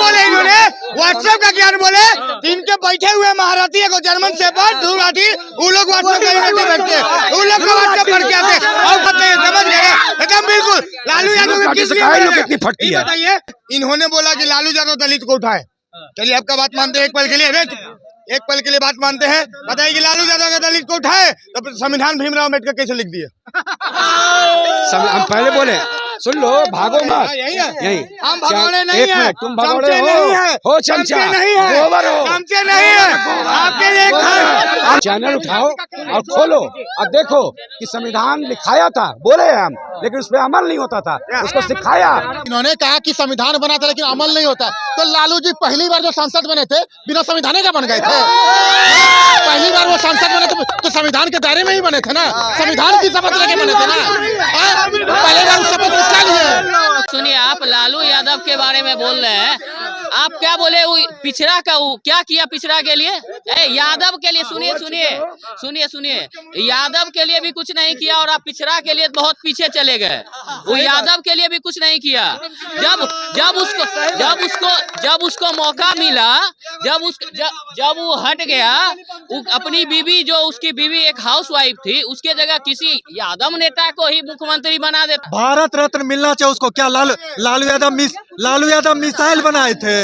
बोले इन्होंने, व्हाट्सएप का ज्ञान बोले। इनके बैठे हुए महारथी को जर्मन शेफर्ड धूराठी, वो लोग व्हाट्सएप का नहीं बैठते, वो लोग का व्हाट्सएप पढ़ के आते और समझ गए एकदम बिल्कुल। लालू यादव किस लिए फटती है बताइए। इन्होंने बोला कि लालू यादव दलित को उठाए, चलिए आपका बात मानते हैं एक पल के लिए, एक पल के लिए बात मानते हैं। बताइए कि लालू यादव का दलित को उठाए तो संविधान भीमराव अम्बेडकर कैसे लिख दिए? हम पहले बोले सुन लो, भागो मत यही। हम भगोड़े नहीं है, तुम भगोड़े हो चमचा नहीं है, गोबर हो, चमचे नहीं है आपके लिए। चैनल उठाओ और खोलो और देखो कि संविधान लिखाया था, बोले हम, लेकिन उस पर अमल नहीं होता था, उसको सिखाया। इन्होंने कहा कि संविधान बना था लेकिन अमल नहीं होता। तो लालू जी पहली बार जो सांसद बने थे बिना संविधान के बन गए थे। पहली बार वो सांसद बने थे तो संविधान के दायरे में ही बने थे ना, संविधान की शपथ लेके बने थे ना। पहले बार शपथ किसका लिए? सुनिए, आप लालू यादव के बारे में बोल रहे हैं, आप क्या बोले? वो पिछड़ा का वो क्या किया पिछड़ा के लिए? यादव के लिए सुनिए सुनिए सुनिए सुनिए, यादव के लिए भी कुछ नहीं किया और आप पिछड़ा के लिए बहुत पीछे चले गए। वो यादव के लिए भी कुछ नहीं किया। जब उसको मौका मिला, जब वो हट गया, अपनी बीवी, जो उसकी बीवी एक हाउसवाइफ थी, उसके जगह किसी यादव नेता को ही मुख्यमंत्री बना देता। भारत रत्न मिलना चाहिए उसको। क्या लालू यादव मिसाइल बनाए थे,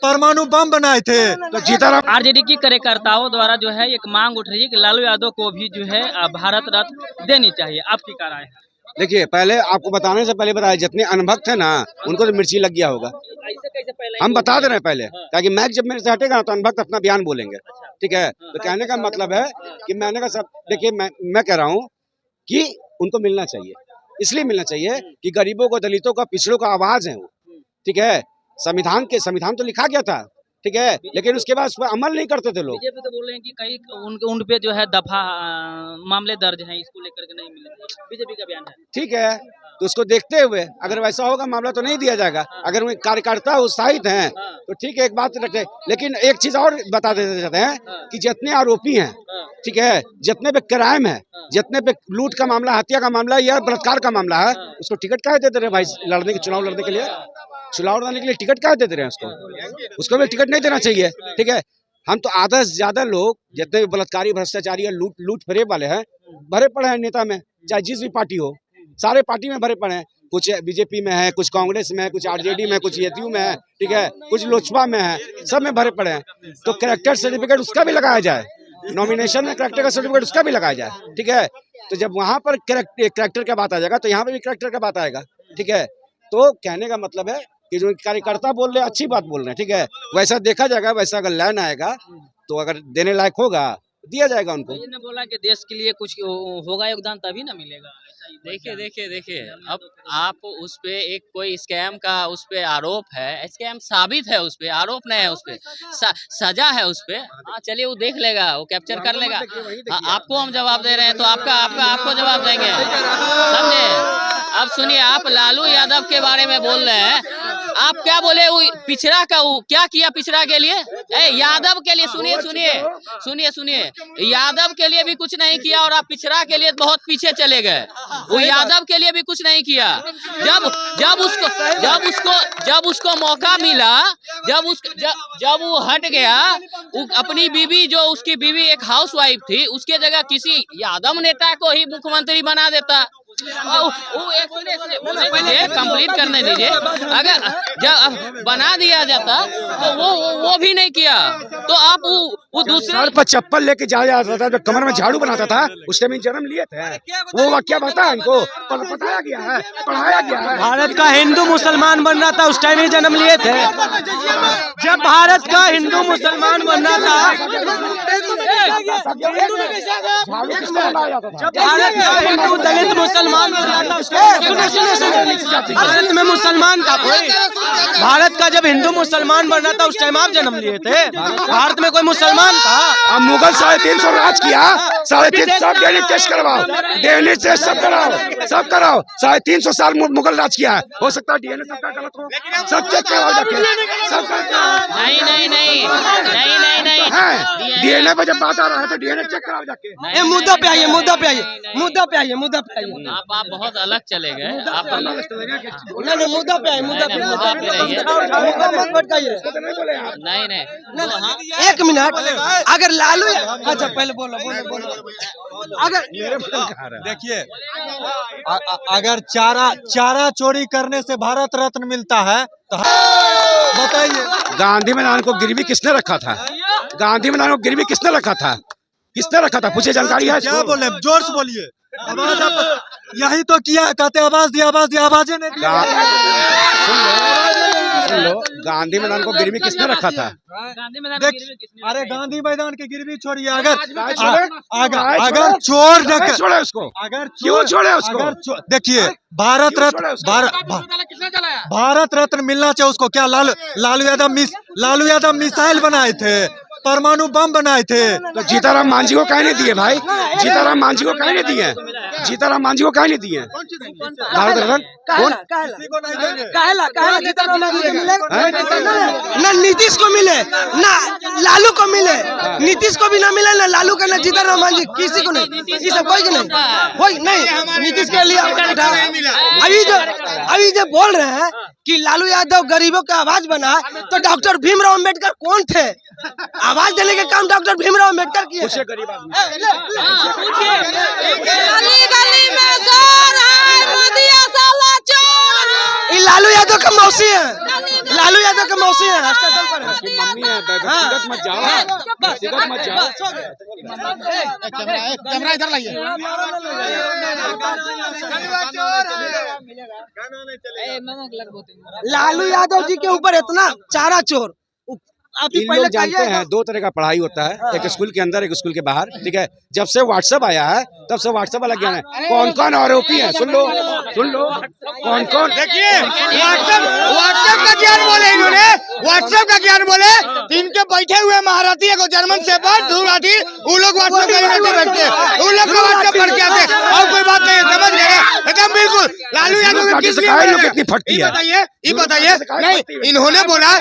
परमाणु बम बनाए थे। तो सीताराम आरजेडी की कार्यकर्ताओं द्वारा जो है एक मांग उठ रही है कि लालू यादव को भी जो है भारत रत्न देनी चाहिए। आपकी क्या राय है? देखिए, पहले आपको बताने से पहले बताया, जितने अनुभक्त है ना उनको तो मिर्ची लग गया होगा। कैसे पहले हम बता दे रहे हैं पहले, ताकि मैच जब मेरे से हटेगा ना तो अनुभक्त अपना बयान बोलेंगे, ठीक है। तो कहने का मतलब है कि मैंने कहा सब, देखिए मैं कह रहा हूँ कि उनको मिलना चाहिए, इसलिए मिलना चाहिए कि गरीबों को, दलितों का, पिछड़ों का आवाज है वो, ठीक है। संविधान तो लिखा गया था, ठीक है, लेकिन उसके बाद उस पर अमल नहीं करते थे लोग। बीजेपी तो बोल रहे हैं कि कई उन पे जो है दफा मामले दर्ज हैं, इसको लेकर के नहीं मिले। बीजेपी का बयान है, ठीक है। तो उसको देखते हुए अगर वैसा होगा मामला तो नहीं दिया जाएगा। अगर वो कार्यकर्ता उत्साहित हैं तो ठीक है, एक बात रखे। लेकिन एक चीज और बता देते जाते हैं कि जितने आरोपी हैं, ठीक है, जितने पे क्राइम है, जितने पे लूट का मामला, हत्या का मामला या बलात्कार का मामला है, उसको टिकट काहे देते रहे भाई? चुनाव लड़ने के लिए टिकट काहे देते रहे उसको भी टिकट नहीं देना चाहिए, ठीक है। हम तो आधा से ज्यादा लोग जितने बलात्कारी, भ्रष्टाचारी या लूट फरेब वाले हैं भरे पड़े हैं नेता में, चाहे जिस भी पार्टी हो, सारे पार्टी में भरे पड़े हैं। कुछ बीजेपी में है, कुछ कांग्रेस में है, कुछ आरजेडी में, कुछ जेडीयू में है, ठीक है, कुछ लोजपा में है, सब में भरे पड़े हैं। तो कैरेक्टर सर्टिफिकेट उसका भी लगाया जाए, नॉमिनेशन में कैरेक्टर का सर्टिफिकेट उसका भी लगाया जाए, ठीक है। तो जब वहां पर कैरेक्टर का बात आ जाएगा तो यहाँ पे भी कैरेक्टर का बात आएगा, ठीक है। तो कहने का मतलब है कि जो कार्यकर्ता बोल रहे हैं अच्छी बात बोल रहे हैं, ठीक है, वैसा देखा जाएगा, वैसा अगर लाइन आएगा तो अगर देने लायक होगा दिया जाएगा उनको। ने बोला कि देश के लिए कुछ होगा योगदान तभी ना मिलेगा। देखिए, अब आप उस पे एक कोई स्कैम का उस पे आरोप है, स्कैम साबित है, उस पे आरोप नहीं है, उस पे सजा है उस पे। हाँ, चलिए वो देख लेगा, वो कैप्चर कर लेगा। आपको हम जवाब दे रहे हैं तो आपको जवाब देंगे, समझे? अब सुनिए, आप लालू यादव के बारे में बोल रहे हैं, आप क्या बोले? वो पिछड़ा का वो क्या किया पिछड़ा के लिए? यादव के लिए सुनिए सुनिए, यादव के लिए भी कुछ नहीं किया और आप पिछड़ा के लिए बहुत पीछे चले गए। वो यादव के लिए भी कुछ नहीं किया। जब उसको मौका मिला, जब वो हट गया, अपनी बीवी, जो उसकी बीवी एक हाउसवाइफ थी, उसके जगह किसी यादव नेता को ही मुख्यमंत्री बना देता। कंप्लीट करने दीजिए। अगर जब बना दिया जाता तो वो भी नहीं किया। तो आप वो दूसरे पर चप्पल लेके जाया जाता था, जब कमर में झाड़ू बनाता था, उस टाइम जन्म लिए थे। वो वाक्य पता है इनको, बताया गया है, पढ़ाया गया है। भारत का हिंदू मुसलमान बनना था उस टाइम ही जन्म लिए थे। जब भारत का हिंदू मुसलमान बनना था, जब भारत का हिंदू दलित मुसलमान बनना था, भारत में मुसलमान था कोई? भारत का जब हिंदू मुसलमान बनना था उस टाइम आप जन्म लिए थे। भारत में कोई मुसलमान था? अब मुगल 350 राज किया, 350 सब डीएनए टेस्ट करवाओ, डीएनए टेस्ट सब कराओ। 350 साल मुगल राज किया है, हो सकता है डीएनए सबका गलत हो, सब चेक करवाओ जाके। नहीं, डीएनए पे जब बात आ रहा है तो डीएनए चेक कराओ जाके। मुद्दा पे आइए। आप बहुत अलग चले गए। आप मुद्दा पे आइए। नहीं नहीं तो हाँ, एक मिनट, अगर लालू, अच्छा पहले बोलो अगर देखिए, अगर चारा चोरी करने से भारत रत्न मिलता है तो बताइए, गांधी मैदान को गिरवी किसने रखा था? गांधी मैदान को गिरवी किसने रखा था? किसने रखा था? पूछे, जानकारी है? क्या बोले? जोर से बोलिए। आवाज यही तो किया, कहते आवाज दिया, आवाजें नहीं दिया। सुन लो, गांधी मैदान को गिरवी किसने रखा था? गांधी मैदान देख, की गिरवी किसने अरे रखी है? गांधी मैदान की गिरवी छोड़िए, अगर अगर चोर नहीं छोड़े उसको, क्यों छोड़े उसको? देखिए, भारत रत्न मिलना चाहिए उसको। क्या लालू यादव मिसाइल बनाए थे, परमाणु बम बनाए थे। तो जीताराम मांझी को काहे नहीं दिए भाई? जीताराम मांझी को काहे नहीं दिए? जीताराम मांझी को काहे नहीं दिए भारत रत्न? कौन? ना नीतीश को मिले, ना लालू को मिले, नीतीश को भी ना मिले, ना लालू का, ना जीतनराम मांझी, किसी को नहीं, किसी से कोई नहीं, नीतीश के लिए अभी जो बोल रहे हैं कि लालू यादव गरीबों का आवाज बना, तो डॉक्टर भीमराव अम्बेडकर कौन थे? आवाज देने के काम डॉक्टर भीमराव अम्बेडकर किए। गली में चोर है, मोदी साला चोर है। ये लालू यादव का मौसी है, लालू यादव का मौसी है, स्टेशन पर है। मम्मी है, व्यक्तिगत मत जाओ, व्यक्तिगत मत जाओ। कैमरा इधर लाइए। लालू यादव जी के ऊपर इतना चारा चोर। इन लोग जानते हैं दो तरह का पढ़ाई होता है, एक स्कूल के अंदर, एक स्कूल के बाहर। ठीक है, जब से व्हाट्सएप आया है तब से व्हाट्सएप वाला ज्ञान है। कौन कौन आरोपी है सुन लो, कौन कौन। देखिए, व्हाट्सएप का ज्ञान बोले इन्होंने, व्हाट्सएप का ज्ञान बोले। इनके बैठे हुए महारथी है जर्मन शेफर्ड, धूराठी, वो लोग व्हाट्सएप का यूनिट बैठते हैं, उन लोग का व्हाट्सएप पढ़ के आते हैं। और कोई बात नहीं, समझ गए एकदम बिल्कुल। लालू यादव को किस लिए कितनी फटती है ये बताइए। नहीं, इन्होंने बोला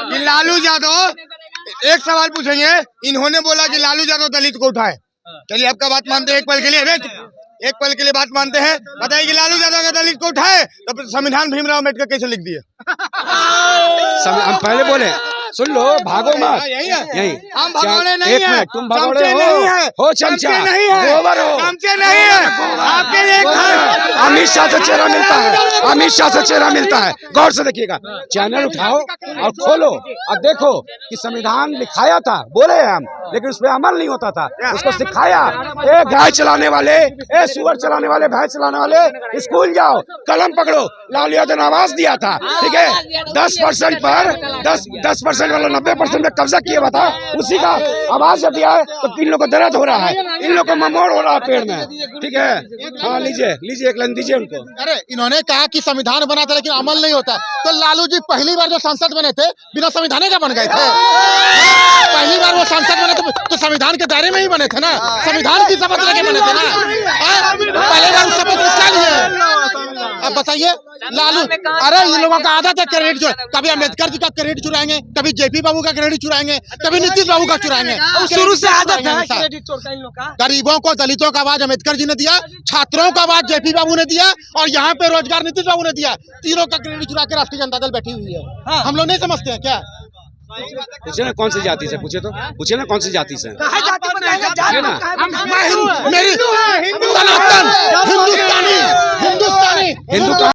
कि लालू यादव, एक सवाल पूछेंगे, इन्होंने बोला कि लालू यादव दलित को उठाए। चलिए आपका बात मानते हैं एक पल के लिए, एक पल के लिए बात मानते हैं। बताइए कि लालू यादव का दलित को उठाए तो संविधान भीमराव अम्बेडकर कैसे लिख दिए? हम पहले बोले, सुन लो, भागो मत। यही हम भगोड़े नहीं है, तुम भगोड़े हो चमचा, गोबर हो, चमचे नहीं है आपके एक। अमित शाह से चेहरा मिलता है, अमित शाह से चेहरा मिलता है। गौर से देखिएगा, चैनल उठाओ और खोलो और देखो कि संविधान लिखाया था, बोले हम, लेकिन उस पर अमल नहीं होता था। उसको सिखाया, ए गाय चलाने वाले, ए सुअर चलाने वाले, भैंस चलाने वाले, स्कूल जाओ, कलम पकड़ो। लालू यादव ने आवाज दिया था, ठीक है, 10% पर 10% वाला 90% में कब्जा किया हुआ था, उसी का आवाज जब दिया है तो इन लोगों को दर्द हो रहा है, इन लोगों को ममोड़ हो रहा है पेड़ में। ठीक है, हाँ लीजिए एक लाइन दीजिए उनको। अरे इन्होंने कहा कि संविधान बना था लेकिन अमल नहीं होता। तो लालू जी पहली बार जो सांसद बने थे बिना संविधान का बन गए थे। पहली बार वो सांसद बने तो संविधान के दायरे में ही बने थे ना, संविधान की शपथ लेके बने थे ना। पहली बार शपथ किसका लिए? अब बताइए लालू, अरे इन लोगों का आदत है क्रेडिट चुरा, कभी अम्बेडकर जी का क्रेडिट चुराएंगे, कभी जेपी बाबू का क्रेडिट चुराएंगे, कभी नीतीश बाबू का चुराएंगे। शुरू से आदत है क्रेडिट चोर का इन लोग का। गरीबों को, दलितों का आवाज अम्बेडकर जी ने दिया, छात्रों का आवाज जेपी बाबू ने दिया, और यहाँ पे रोजगार नीतीश बाबू ने दिया। तीनों का क्रेडिट चुरा के राष्ट्रीय जनता दल बैठी हुई है। हम लोग नहीं समझते हैं क्या? पूछे ना कौन सी जाति से, पूछे तो पूछे ना कौन सी जाति से। मेरी सनातन हिंदुस्तानी हिंदू